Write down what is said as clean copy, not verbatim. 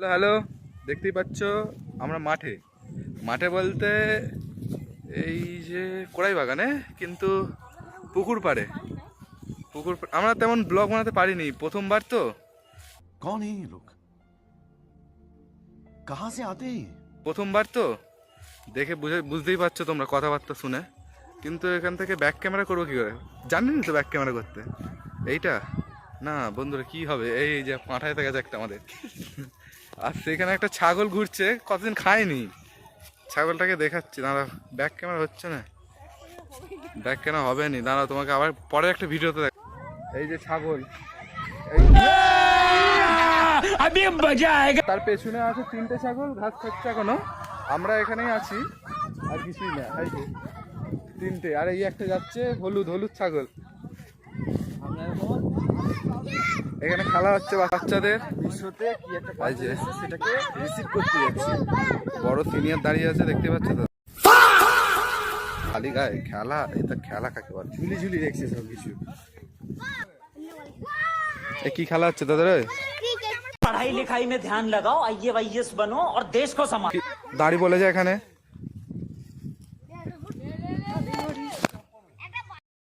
Hello hello, দেখতেই পাচ্ছ আমরা মাঠে মাঠে বলতে এই যে কড়াই বাগানে, কিন্তু পুকুর পাড়ে আমরা তেমন ব্লগ বানাতে পারিনি, প্রথমবার তো। कौन है ये लोग कहां से आते हैं প্রথমবার তো দেখে বুঝতেই পারছো তোমরা কথাবার্তা শুনে। কিন্তু এখান থেকে ব্যাক ক্যামেরা করবো কি করে, জানিনি তো ব্যাক ক্যামেরা করতে। এইটা না বন্ধুরা, কি হবে, এই যে পাঁঠায় গেছে একটা আমাদের। আর সেখানে একটা ছাগল ঘুরছে, কতদিন খায়নি, ছাগলটাকে দেখাচ্ছি। দাঁড়া, ব্যাক ক্যামেরা হচ্ছে না, ব্যাক ক্যামেরা হবে নি, দাঁড়া তোমাকে আবার পরে একটা ভিডিওতে দেখ। এই যে ছাগল, তার পেছনে আছে 3টে ছাগল ঘাস খাচ্ছে এখনো। আমরা এখানেই আছি, আর কিছুই না। এই যে 3টে, আর এই একটা যাচ্ছে হলুদ হলুদ ছাগল। এখানে খেলা হচ্ছে বাচ্চাদের, সেটাকে রিসিভ করতে যাচ্ছে। বড় সিনিয়র দাঁড়িয়ে আছে, দেখতে পাচ্ছ তো, খালি গায়ে খেলা। এটা খেলা কাকে বলে, ঝুলি ঝুলি রেখেছে সব কিছু। কি খেলা হচ্ছে দাদা? पढ़ाई लिखाई में ध्यान लगाओ, आईएएस बनो और देश को संभालो। দাঁড়ি বলে যায় এখানে।